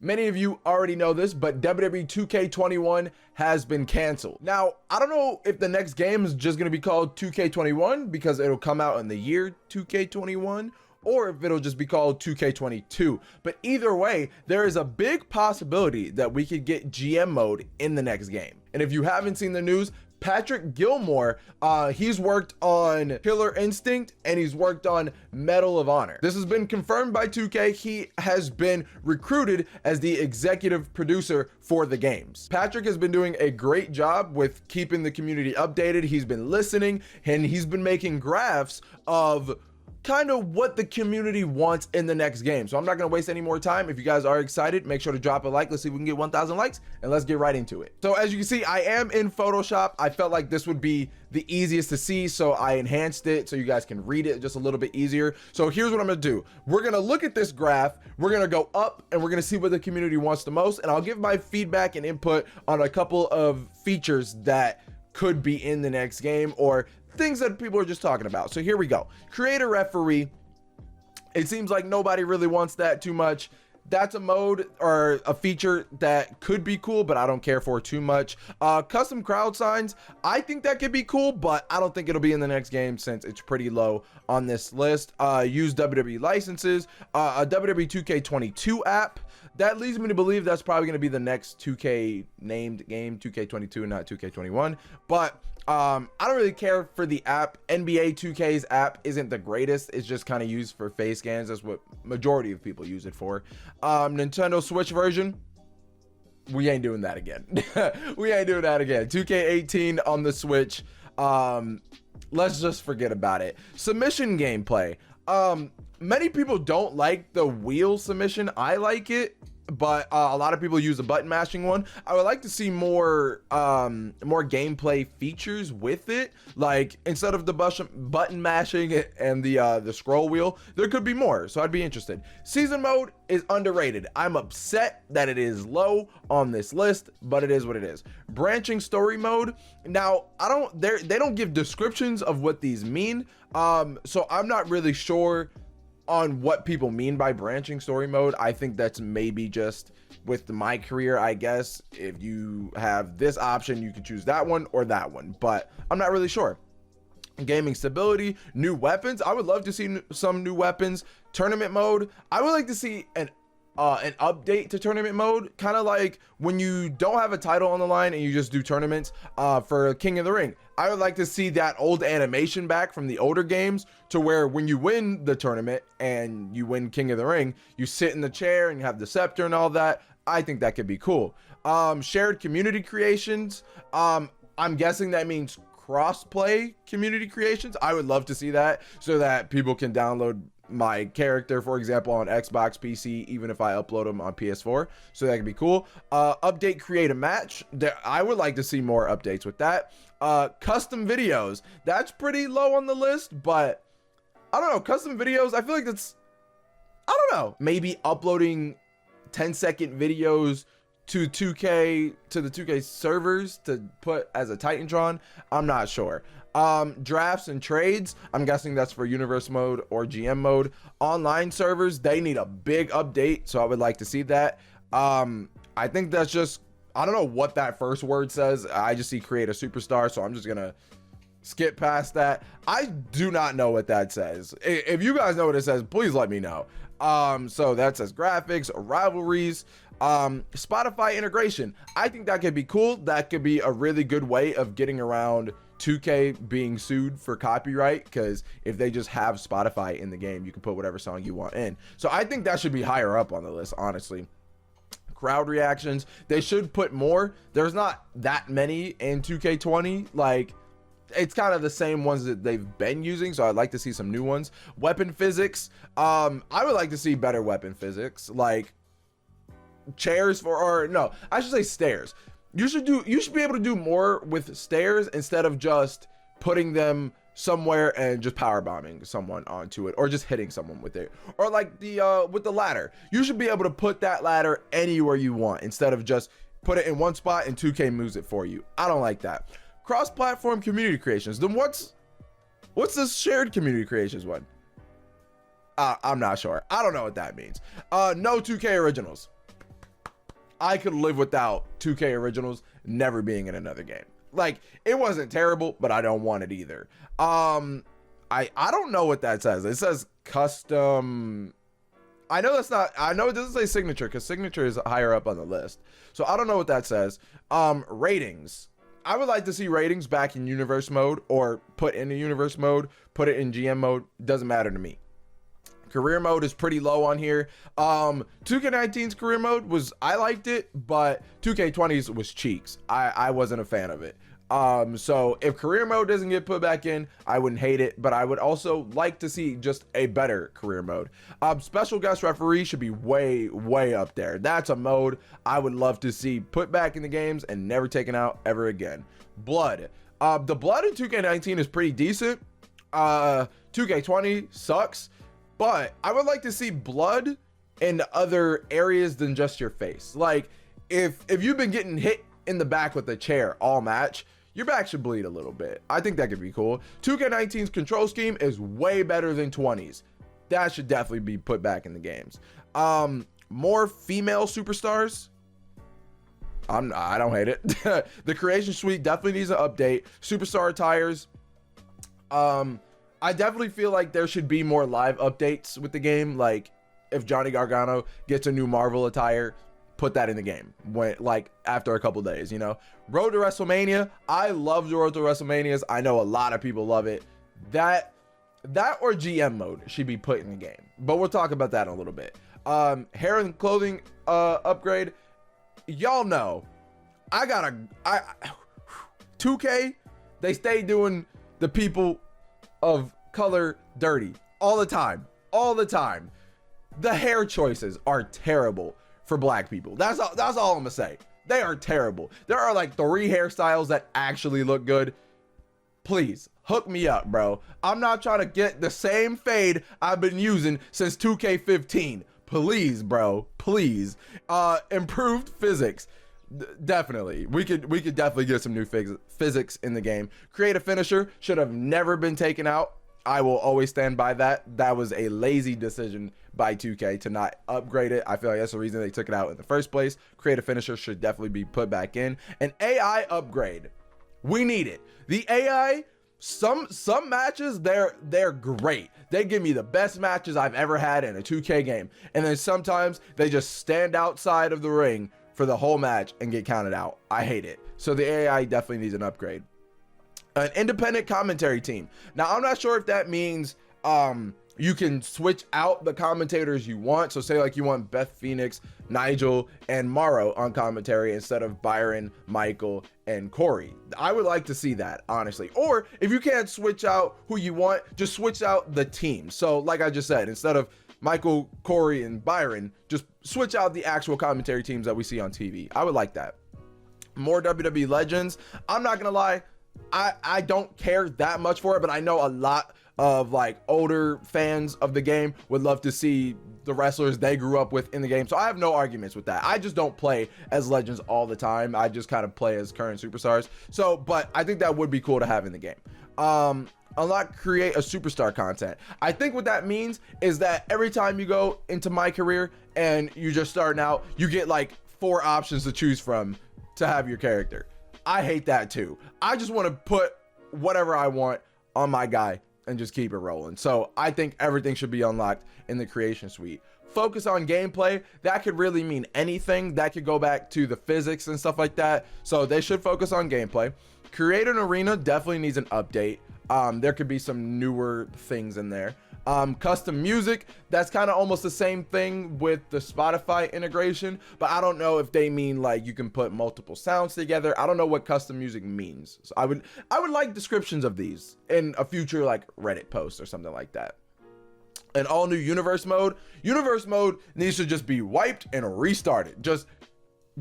Many of you already know this, but WWE 2K21 has been canceled. Now, I don't know if the next game is just going to be called 2K21 because it'll come out in the year 2K21, or if it'll just be called 2K22. But either way, there is a big possibility that we could get GM mode in the next game. And if you haven't seen the news, Patrick Gilmore, he's worked on Killer Instinct and he's worked on Medal of Honor. This has been confirmed by 2K. He has been recruited as the executive producer for the games. Patrick has been doing a great job with keeping the community updated. He's been listening and he's been making graphs of kind of what the community wants in the next game. So I'm not gonna waste any more time. If you guys are excited, make sure to drop a like. Let's see if we can get 1,000 likes and let's get right into it. So as you can see, I am in Photoshop. I felt like this would be the easiest to see, so I enhanced it so you guys can read it just a little bit easier. So here's what I'm gonna do. We're gonna look at this graph, we're gonna go up and we're gonna see what the community wants the most, and I'll give my feedback and input on a couple of features that could be in the next game or things that people are just talking about. So here we go. Create a referee. It seems like nobody really wants that too much. That's a mode or a feature that could be cool, but I don't care for too much. Custom crowd signs, I think that could be cool, but I don't think it'll be in the next game since it's pretty low on this list. Use WWE licenses, a WWE2K22 app. That leads me to believe that's probably going to be the next 2K named game, 2K22, not 2K21. But I don't really care for the app. NBA 2K's app isn't the greatest. It's just kind of used for face scans. That's what majority of people use it for. Nintendo Switch version, we ain't doing that again. We ain't doing that again. 2K18 on the Switch. Let's just forget about it. Submission gameplay. Many people don't like the wheel submission. I like it, but a lot of people use a button mashing one. I would like to see more gameplay features with it. Like instead of the button mashing and the scroll wheel, there could be more. So I'd be interested. Season mode is underrated. I'm upset that it is low on this list, but it is what it is. Branching story mode. Now they don't give descriptions of what these mean. So I'm not really sure on what people mean by branching story mode. I think that's maybe just with my career, I guess. If you have this option, you can choose that one or that one, but I'm not really sure. Gaming stability, new weapons. I would love to see some new weapons. Tournament mode. I would like to see an update to tournament mode, kind of like when you don't have a title on the line and you just do tournaments for King of the Ring. I would like to see that old animation back from the older games to where when you win the tournament and you win King of the Ring, you sit in the chair and you have the scepter and all that. I think that could be cool. Shared community creations. I'm guessing that means cross-play community creations. I would love to see that so that people can download my character, for example, on Xbox, PC, even if I upload them on PS4. So that could be cool. Update, create a match. I would like to see more updates with that. Custom videos. That's pretty low on the list, but I don't know. Custom videos, I feel like that's, I don't know. Maybe uploading 10-second videos to 2K, to the 2K servers to put as a Titantron. I'm not sure. Drafts and trades, I'm guessing that's for universe mode or GM mode. Online servers, they need a big update, so I would like to see that. I think that's just, I don't know what that first word says. I just see create a superstar, so I'm just gonna skip past that. I do not know what that says. If you guys know what it says, please let me know. So that says graphics, rivalries, Spotify integration. I think that could be cool. That could be a really good way of getting around 2K being sued for copyright, because if they just have Spotify in the game, you can put whatever song you want in. So I think that should be higher up on the list, honestly. Crowd reactions, they should put more. There's not that many in 2K20. Like, it's kind of the same ones that they've been using, so I'd like to see some new ones. Weapon physics, I would like to see better weapon physics, like chairs for, or no, I should say stairs. You should be able to do more with stairs instead of just putting them somewhere and just power bombing someone onto it, or just hitting someone with it, or like the with the ladder. You should be able to put that ladder anywhere you want instead of just put it in one spot and 2K moves it for you. I don't like that. Cross-platform community creations. Then what's this shared community creations one? I'm not sure. I don't know what that means. No 2K originals. I could live without 2K Originals never being in another game. Like, it wasn't terrible, but I don't want it either. I don't know what that says. It says custom. I know that's not, I know it doesn't say signature because signature is higher up on the list. So I don't know what that says. Ratings. I would like to see ratings back in universe mode, or put in the universe mode, put it in GM mode. Doesn't matter to me. Career mode is pretty low on here. 2K19's career mode was, I liked it, but 2K20's was cheeks. I wasn't a fan of it. So if career mode doesn't get put back in, I wouldn't hate it, but I would also like to see just a better career mode. Special guest referee should be way up there. That's a mode I would love to see put back in the games and never taken out ever again. Blood. The blood in 2K19 is pretty decent. 2K20 sucks, but I would like to see blood in other areas than just your face. Like, if you've been getting hit in the back with a chair all match, your back should bleed a little bit. I think that could be cool. 2K19's control scheme is way better than 20's. That should definitely be put back in the games. More female superstars. I don't hate it. The creation suite definitely needs an update. Superstar attires. I definitely feel like there should be more live updates with the game. Like, if Johnny Gargano gets a new Marvel attire, put that in the game when, like, after a couple days, you know. Road to WrestleMania. I love the Road to WrestleManias. I know a lot of people love it. That or GM mode should be put in the game, but we'll talk about that in a little bit. Hair and clothing upgrade. Y'all know I 2K, they stay doing the people of color dirty all the time. The hair choices are terrible for black people. That's all I'm gonna say. They are terrible. There are like 3 hairstyles that actually look good. Please hook me up, bro. I'm not trying to get the same fade I've been using since 2K15. Please, bro, please. Improved physics. Definitely, we could definitely get some new physics in the game. Create a finisher should have never been taken out. I will always stand by that. That was a lazy decision by 2K to not upgrade it. I feel like that's the reason they took it out in the first place. Create a finisher should definitely be put back in. An AI upgrade, we need it. The AI, some matches, they're great. They give me the best matches I've ever had in a 2K game, and then sometimes they just stand outside of the ring for the whole match and get counted out. I hate it. So the AI definitely needs an upgrade. An independent commentary team. Now, I'm not sure if that means you can switch out the commentators you want. So say like you want Beth Phoenix, Nigel, and Morrow on commentary instead of Byron, Michael, and Corey. I would like to see that, honestly. Or if you can't switch out who you want, just switch out the team. So like I just said, instead of Michael, Corey, and Byron, just switch out the actual commentary teams that we see on TV. I would like that. More WWE legends. I'm not gonna lie, I don't care that much for it, but I know a lot of like older fans of the game would love to see the wrestlers they grew up with in the game. So I have no arguments with that. I just don't play as legends all the time. I just kind of play as current superstars. So, but I think that would be cool to have in the game. Unlock create a superstar content. I think what that means is that every time you go into my career and you're just starting out, you get like 4 options to choose from to have your character. I hate that too. I just want to put whatever I want on my guy and just keep it rolling. So I think everything should be unlocked in the creation suite. Focus on gameplay. That could really mean anything. That could go back to the physics and stuff like that. So they should focus on gameplay. Create an arena definitely needs an update. There could be some newer things in there. Custom music, that's kind of almost the same thing with the Spotify integration, but I don't know if they mean like you can put multiple sounds together. I don't know what custom music means. So I would like descriptions of these in a future like Reddit post or something like that. An all new universe mode. Universe mode needs to just be wiped and restarted. Just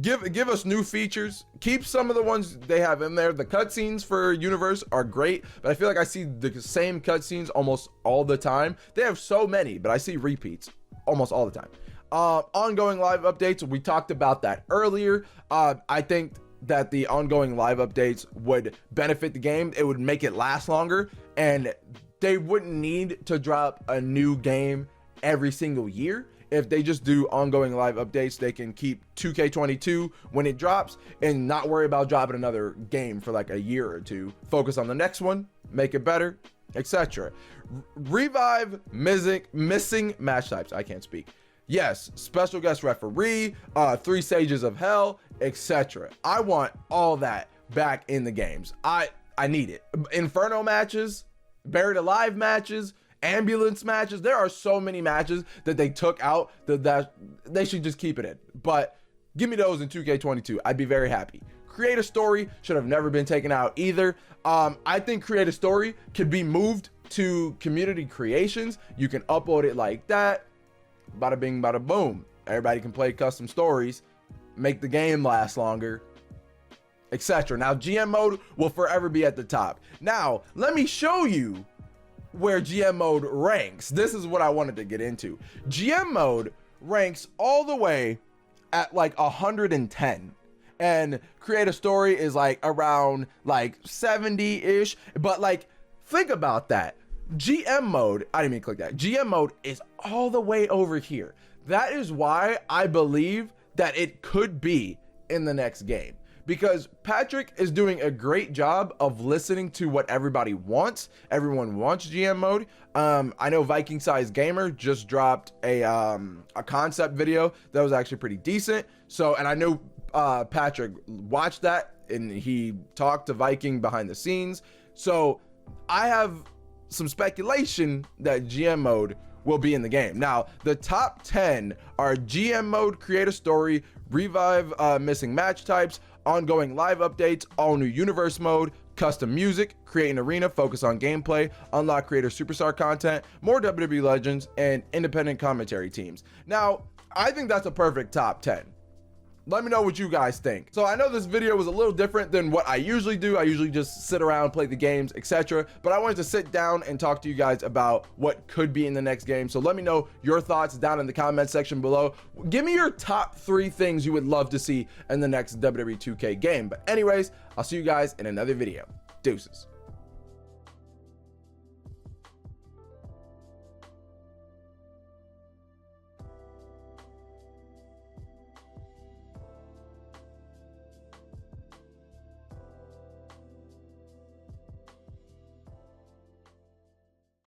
give us new features. Keep some of the ones they have in there. The cutscenes for universe are great, but I feel like I see the same cutscenes almost all the time. They have so many, but I see repeats almost all the time. Ongoing live updates, we talked about that earlier. I think that the ongoing live updates would benefit the game. It would make it last longer, and they wouldn't need to drop a new game every single year. if they just do ongoing live updates, they can keep 2K22 when it drops and not worry about dropping another game for like a year or two. Focus on the next one, make it better, etc. Revive missing match types. I can't speak. Yes, special guest referee, 3 stages of hell, etc. I want all that back in the games. I need it. Inferno matches, buried alive matches, ambulance matches. There are so many matches that they took out that they should just keep it in. But give me those in 2K22. I'd be very happy. Create a story should have never been taken out either. I think create a story could be moved to community creations. You can upload it like that. Bada bing, bada boom. Everybody can play custom stories, make the game last longer, etc. Now, GM mode will forever be at the top. Now, let me show you where GM mode ranks. This is what I wanted to get into. GM mode ranks all the way at like 110. And create a story is like around like 70-ish. But like, think about that. GM mode, I didn't mean to click that. GM mode is all the way over here. That is why I believe that it could be in the next game, because Patrick is doing a great job of listening to what everybody wants. Everyone wants GM mode. I know Viking Size Gamer just dropped a concept video that was actually pretty decent. So, and I know Patrick watched that and he talked to Viking behind the scenes. So I have some speculation that GM mode will be in the game. Now, the top 10 are GM mode, create a story, revive missing match types, ongoing live updates, all new universe mode, custom music, create an arena, focus on gameplay, unlock creator superstar content, more WWE legends, and independent commentary teams. Now, I think that's a perfect top 10. Let me know what you guys think. So I know this video was a little different than what I usually do. I usually just sit around, play the games, etc. But I wanted to sit down and talk to you guys about what could be in the next game. So let me know your thoughts down in the comment section below. Give me your top 3 things you would love to see in the next WWE 2K game. But anyways, I'll see you guys in another video. Deuces.